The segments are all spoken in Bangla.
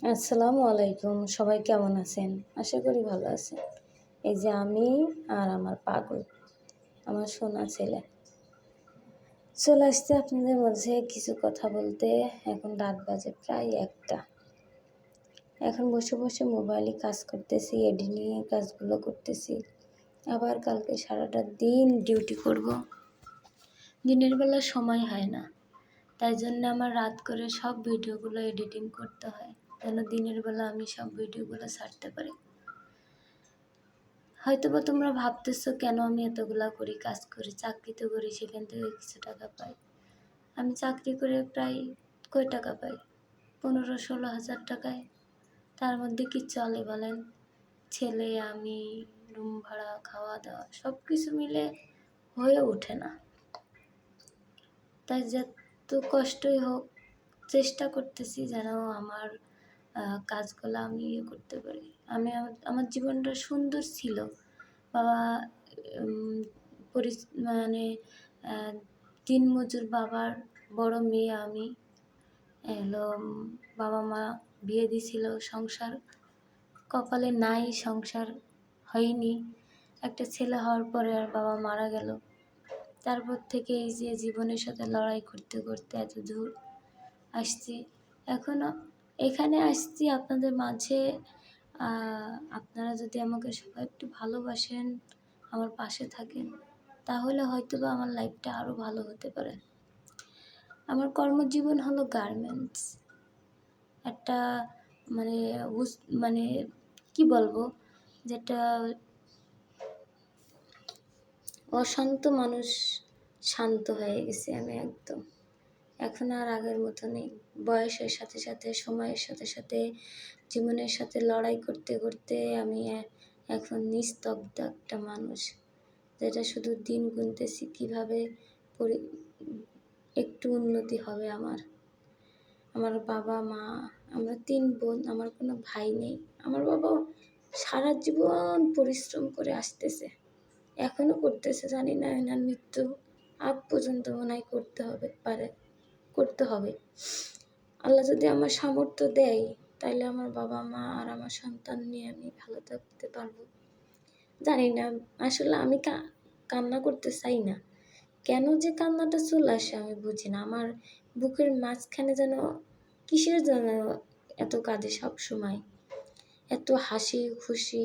আসসালামু আলাইকুম। সবাই কেমন আছেন? আশা করি ভালো আছেন। এই যে আমি আর আমার পাগল, আমার সোনা ছেলে চলে আসছে আপনাদের মাঝে কিছু কথা বলতে। এখন রাত বাজে প্রায় ১টা। এখন বসে, বসে মোবাইলে কাজ করতেছি, এডিটিংয়ের কাজগুলো করতেছি। আবার কালকে সারাটা দিন ডিউটি করব। দিনের বেলা সময় হয় না। তাই জন্য আমার রাত করে সব ভিডিওগুলো এডিটিং করতে হয়। যেন দিনের বেলা আমি সব ভিডিওগুলো ছাড়তে পারি। হয়তোবা তোমরা ভাবতেছো কেন আমি এতগুলা কাজ করি, চাকরিতে করি, সেখান থেকে কিছু টাকা পাই। আমি চাকরি করে প্রায় কয় টাকা পাই? ১৫-১৬ হাজার টাকায়। তার মধ্যে কি চলে বলেন? ছেলে, আমি, রুম ভাড়া, খাওয়া দাওয়া সব কিছু মিলে হয়ে ওঠে না। তাই যত কষ্টই হোক চেষ্টা করতেছি যেন আমার কাজগুলো আমি করতে পারি। আমার জীবনটা সুন্দর ছিল। বাবা মানে দিনমজুর বাবার বড় মেয়ে আমি। বাবা মা বিয়ে দিছিল, সংসার কপালে নাই, সংসার হয়নি। একটা ছেলে হওয়ার পরে আর বাবা মারা গেল। তারপর থেকে এই যে জীবনের সাথে লড়াই করতে করতে এত দূর আসছি। এখনও এখানে আসছি আপনাদের মাঝে। আপনারা যদি আমাকে সবাই একটু ভালোবাসেন, আমার পাশে থাকেন, তাহলে হয়তোবা আমার লাইফটা আরও ভালো হতে পারে। আমার কর্মজীবন হলো গার্মেন্টস। একটা মানে মানে কি বলবো, যেটা অশান্ত মানুষ শান্ত হয়ে গেছি আমি একদম। এখন আর আগের মতো নেই। বয়সের সাথে সাথে, সময়ের সাথে সাথে, জীবনের সাথে লড়াই করতে করতে আমি এখন নিস্তব্ধ একটা মানুষ, যেটা শুধু দিন গুনতেছি কীভাবে একটু উন্নতি হবে আমার। আমার বাবা মা, আমরা ৩ বোন, আমার কোনো ভাই নেই। আমার বাবাও সারা জীবন পরিশ্রম করে আসতেছে, এখনও করতেছে। জানি না এনার মৃত্যু আগ পর্যন্ত মনে হয় করতে হবে। আল্লাহ যদি আমার সামর্থ্য দেয়, তাহলে আমার বাবা মা আর আমার সন্তান নিয়ে আমি ভালো থাকতে পারবো। জানি না, আসলে আমি কান্না করতে চাই না। কেন যে কান্নাটা চলে আসে আমি বুঝি না। আমার বুকের মাঝখানে যেন কিসের যেন এত কাঁদে সবসময়। এত হাসি খুশি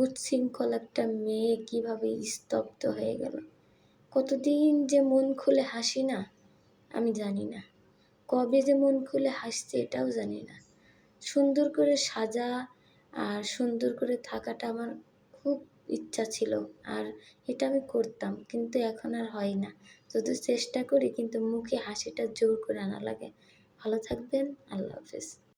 উচ্ছৃঙ্খল একটা মেয়ে কীভাবে স্তব্ধ হয়ে গেল। কতদিন যে মন খুলে হাসি না, আমি জানি না। কবে যে মন খুলে হাসছে এটাও জানি না। সুন্দর করে সাজা আর সুন্দর করে থাকাটা আমার খুব ইচ্ছা ছিল, আর এটা আমি করতাম, কিন্তু এখন আর হয় না। যদি চেষ্টা করি, কিন্তু মুখে হাসিটা জোর করে আনা লাগে। ভালো থাকবেন। আল্লাহ হাফেজ।